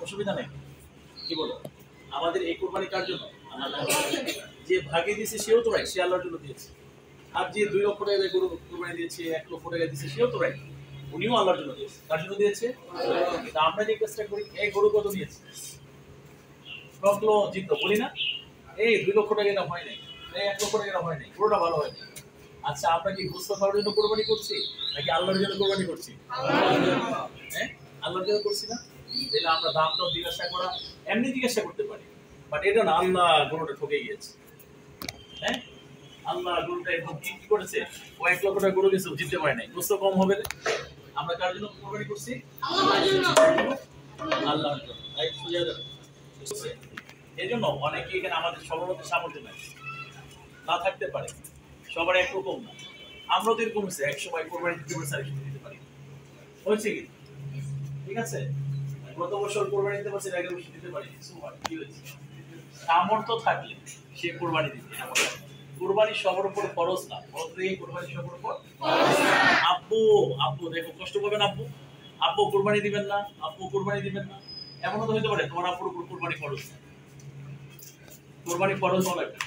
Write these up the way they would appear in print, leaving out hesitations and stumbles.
অসুবিধা নেই। কি বলো? আমাদের এই কোরবানি কার জন্য? যে ভাগে দিয়েছে সেও তো রাইট, সে আল্লাহর জন্য দিয়েছে। আর যে 2 লক্ষ টাকা গরু কোরবানি দিয়েছে, 1 লক্ষ টাকা দিয়েছে, সেও তো রাইট, উনিও আল্লাহর জন্য দিয়েছে। কার জন্য দিয়েছে? কিন্তু আমরা যে কাজটা করি, এই গরু কত দিয়েছে, জিতলো বলি না, এই 2 লক্ষ টাকা এটা হয় নাই, এই 1 লক্ষ টাকা এটা হয় নাই, পুরোটা ভালো হয় নাই। আচ্ছা, আমরা কি গোস্ত খাওয়ার জন্য কোরবানি করছি নাকি আল্লাহর জন্য কোরবানি করছি? হ্যাঁ, আল্লাহর জন্য করছি না? তাহলে আমরা দামটাও জিজ্ঞাসা করা, এমনি জিজ্ঞাসা করতে পারি, বাট এটা না, আল্লাহ গরুটা ঠকে গিয়েছে। হ্যাঁ, আল্লাহ গরুটা এখন কি করেছে, ও 1 লক্ষ টাকা গরু গেছে, জিততে পারে নাই, গোস্ত কম হবে। আমরা কার জন্য কোরবানি করছি? আল্লাহর জন্য। রাইট, সোজা যাবে। এই জন্য অনেকে এখানে আমাদের সবার মধ্যে সামর্থ্য নাই, না থাকতে পারে, সবার একরকম না। আমরা তো এরকম হচ্ছে, এক সময় কোরবানি দিতে পারছি, আরেক সময় দিতে পারি, হয়েছে কি? ঠিক আছে, গত বছর কোরবানি দিতে পারছি, আগের বছর দিতে পারি, কি হয়েছে? সামর্থ্য থাকলে সে কোরবানি দিতে। কোরবানি সবার উপর খরচ না, কোরবানি সবার উপর। আব্বু আব্বু দেখো, কষ্ট পাবেন আব্বু, আব্বু কোরবানি দিবেন না, আব্বু কোরবানি দিবেন না, এমনও তো হতে পারে তোমার আব্বুর উপর কোরবানি খরচ না, কোরবানি খরচ হলো একটা।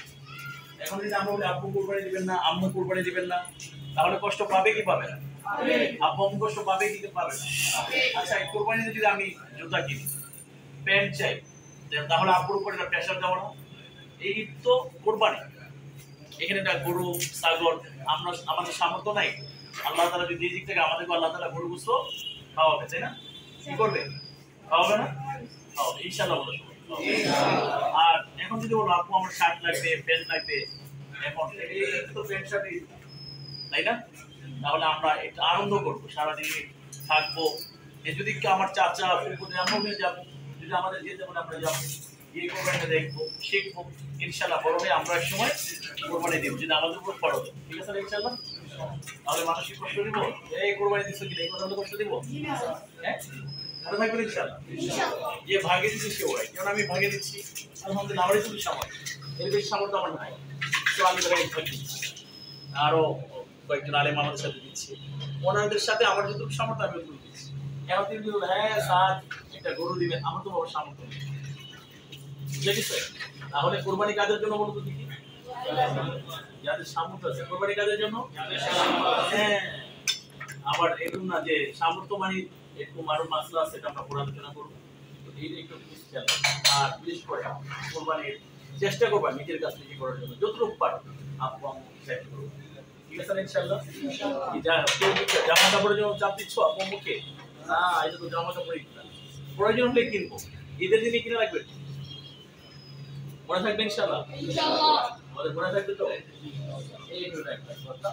এখন যদি আমরা বলি আব্বু কোরবানি দিবেন না, আম্মু কোরবানি দিবেন না, তাহলে কষ্ট পাবে কি পাবে না? আব্বু আম্মু কষ্ট পাবে কি পাবে না? আচ্ছা, এই কোরবানিতে যদি আমি জুতা কিনি, প্যান্ট চাই, তাহলে আব্বুর উপর একটা প্রেশার দেওয়া না? এই তো কোরবানি। এখানে একটা গরু ছাগল, আমরা আমাদের সামর্থ্য নাই, আল্লাহ তাআলা যদি রিজিক থেকে আমাদেরকে আল্লাহ তাআলা গরু গোশত খাওয়াবে, তাই না? কি করবে? খাওয়াবে না? খাওয়াবে ইনশাআল্লাহ, বলো ইনশাআল্লাহ। আর এখন যদি বলো আপু আমার শার্ট লাগবে, প্যান্ট লাগবে, এখন এই তো প্যান্ট শার্টই, তাই না? তাহলে আমরা একটু আনন্দ করবো, সারাদিন থাকবো। যদি আমার চাচা ফুফুদের আমরা নিয়ে যাবো, যদি আমাদের যেতে বলে আমরা যাবো, গিয়ে কোরবানিটা দেখবো, শিখবো, ইনশাআল্লাহ বড় হয়ে আমরা এক সময় কোরবানি দিব, যদি আমাদের উপর ফরজ হয়। ঠিক আছে ইনশাআল্লাহ? তাহলে মানসিক কষ্ট দিব, এই কোরবানি দিচ্ছ কি, এই কথা কষ্ট দিব? হ্যাঁ, ভালো থাকবেন ইনশাআল্লাহ। যে ভাগে দিচ্ছে সেও হয়, কারণ আমি ভাগে দিচ্ছি, আলহামদুলিল্লাহ, আমারই শুধু সামর্থ্য, এর বেশি সামর্থ্য আমার নাই, তো আমি তাকে থাকি। আরো কয়েকজন আলেম আমাদের সাথে দিচ্ছে, ওনাদের সাথে আমার যতটুকু সামর্থ্য আমি ওটুকু দিচ্ছি। এখন তিনি বলুন, হ্যাঁ স্যার একটা গরু দিবেন, আমার তো বড় সামর্থ্য নেই, বুঝেছে? তাহলে কোরবানি কাজের জন্য বলতো দেখি, যাদের সামর্থ্য আছে কোরবানি কাজের জন্য। হ্যাঁ, আবার এরকম না যে সামর্থ্য মানে এরকম আরো মাসলা আছে, সেটা আমরা পরে আলোচনা করবো। এই একটু খেয়াল, আর বিশেষ করে কোরবানির চেষ্টা করবা নিজের কাছ থেকে করার জন্য, যতটুকু পারো আপু আম্মু চেষ্টা করবো। ঠিক আছে ইনশাআল্লাহ? জামা কাপড়ের জন্য চাপ দিচ্ছ আপু আম্মুকে, না এটা তো জামা কাপড়ই প্রয়োজন হলে কিনবো, ঈদের দিনে কিনে রাখবে, মনে থাকবে ইনশাআল্লাহ? আমাদের মনে থাকবে তো? এই হলো একটা কথা।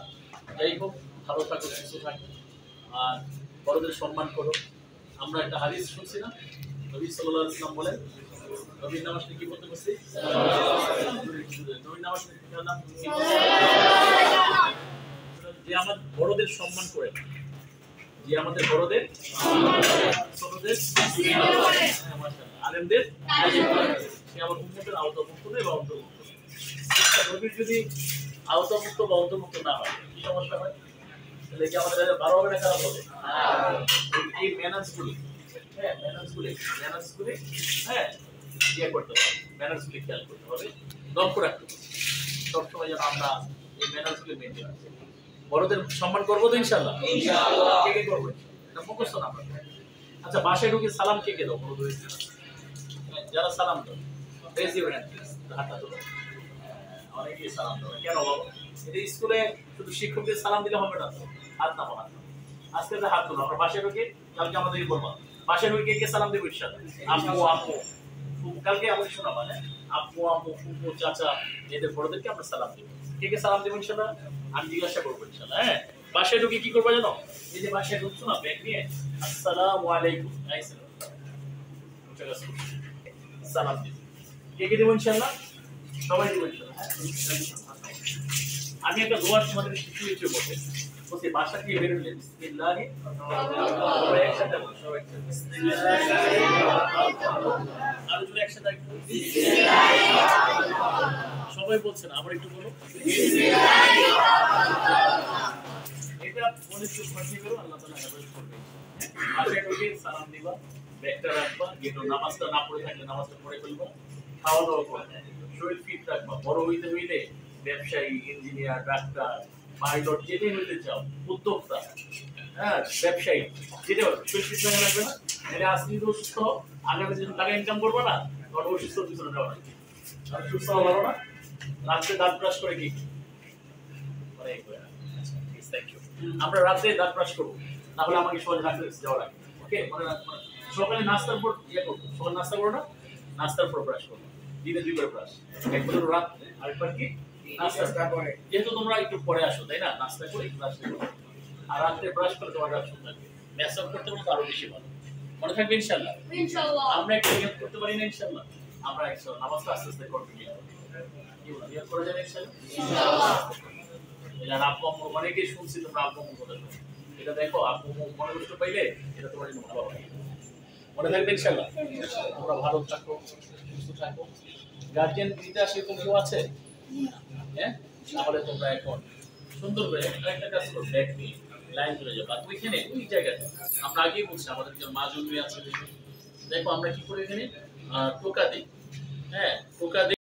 যাই হোক, ভালো থাকো, সুস্থ থাকো, আর বড়দের সম্মান করো। আমরা একটা হাদিস শুনছি না, নবী সাল্লাল্লাহু আলাইহি ওয়াসাল্লাম বলেন, নবীর নামাজ কি বলতে বলছি? নবীর নামাজ যে আমাদের বড়দের সম্মান করে, যে আমাদের বড়দের ছোটদের আলেমদের, সে আমার উম্মতের আওতাভুক্ত নয় বা অন্তর্ভুক্ত। নবীর যদি আওতাভুক্ত বা অন্তর্ভুক্ত না হয়, কি সমস্যা হয়? তাহলে কি আমাদের ভালো হবে না খারাপ হবে? এই ম্যানার্সগুলি, হ্যাঁ ম্যানার্সগুলি হ্যাঁ ইয়ে করতে হবে, ম্যানার্সগুলি খেয়াল করতে হবে, লক্ষ্য রাখতে হবে সবসময়, যেন আমরা এই ম্যানার্সগুলি মেনটেন করি। বড়দের সম্মান করবো তো ইনশাআল্লাহ? ইনশাআল্লাহ। কে কে করবো? এটা মুখস্থ না আমরা। আচ্ছা, বাসায় ঢুকে সালাম কে কে দাও? যারা সালাম দাও, রেজ ইউর হ্যান্ড প্লিজ, হাতটা তোলো। অনেকেই সালাম দাও, কেন বাবা? এটা স্কুলে শুধু শিক্ষকদের সালাম দিলে হবে না তো, হাত নামো, হাত নামো। আজকে তো হাত তোলো, আমরা বাসায় ঢুকে কালকে আমাদেরকে বলবো, বাসায় ঢুকে কে কে সালাম দেবো ইনশাআল্লাহ? আম্মু আম্মু, কালকে আমাদের শোনা মানে আব্বু আম্মু ফুফু চাচা, এদের বড়দেরকে আমরা সালাম দেবো। কে কে সালাম দেবো ইনশাআল্লাহ? আমি জিজ্ঞাসা করবো ইনশাআল্লাহ। হ্যাঁ, বাসায় ঢুকে কি করবো জানো? এই যে বাসায় ঢুকছো না ব্যাগ নিয়ে, আসসালামু আলাইকুম সালাম দিবো। কে কে দেবো ইনশাআল্লাহ? সবাই দেবো ইনশাআল্লাহ। আমি একটা দোয়া তোমাদের শিখিয়েছি, বলতে বাসা থেকে বের হলে বিসমিল্লাহ, সবাই একসাথে বলো, সবাই একসাথে বিসমিল্লাহ, আর যদি একসাথে সবাই বলছেন, আবার একটু বলো বিসমিল্লাহ। এটা মনে একটু ভর্তি করো, আল্লাহ তাআলা হেফাজত করবে। বাসায় ঢুকে সালাম দিবা, ব্যাগটা রাখবা, যেহেতু নামাজটা না পড়ে থাকলে নামাজটা পড়ে ফেলবা, খাওয়া দাওয়া করবা, শরীর ফিট রাখবা। বড় হইতে হইলে ব্যবসায়ী, ইঞ্জিনিয়ার, ডাক্তার, পাইলট যেটাই হইতে চাও, উদ্যোক্তা, হ্যাঁ ব্যবসায়ী, যেটা শরীর ফিট রাখা লাগবে না? এটা আজকে যদি অসুস্থ আগামী দিন টাকা ইনকাম করবো না, তখন অসুস্থ পিছনে যাওয়া লাগবে। আর সুস্থ হওয়া ভালো না? রাত্রে দাঁত ব্রাশ করে কি? আমরা রাতে দাঁত ব্রাশ করবো, তাহলে আমাকে সকালে রাখতে যাওয়া লাগবে। ওকে, সকালে নাস্তার পর ইয়ে করবো, সকালে নাস্তা করবো না, নাস্তার পর ব্রাশ করবো, দিনে 2 বার ব্রাশ, একবার হলো রাত্রে, আরেকবার কি নাস্তা পরে। যেহেতু তোমরা একটু পরে আসো তাই না, নাস্তা করে ব্রাশ করো, আর রাত্রে ব্রাশ করে তোমার রাত সুন্দর লাগবে। মেসআপ করতে পারো তো আরো বেশি ভালো। মনে থাকবে ইনশাআল্লাহ? ইনশাআল্লাহ। আমরা একটা নিয়ত করতে পারি না ইনশাআল্লাহ? আমরা ইনশাআল্লাহ নামাজটা আস্তে আস্তে কন্টিনিউ করব। কি বলেন, নিয়ত করা যাবে ইনশাআল্লাহ? ইনশাআল্লাহ। এটা আব্বু আম্মু অনেকেই শুনছি তোমরা আব্বু আম্মু কথা শুনো, এটা দেখো আব্বু আম্মু মনে কষ্ট পাইলে এটা তোমার জন্য ভালো হবে। মনে থাকবে ইনশাআল্লাহ? তোমরা ভালো থাকো, সুস্থ থাকো। গার্জিয়ান দিতে আসে তো কেউ আছে? হ্যাঁ, তাহলে তোমরা এখন সুন্দর করে একটা কাজ করো, ব্যাগ নিয়ে লাইন ধরে যাবো। আর ওইখানে ওই জায়গাটা আমরা আগেই বলছি, আমাদের যে মা জন্মে আছে, দেখো আমরা কি করি এখানে টোকা দিই। হ্যাঁ, টোকা দিই।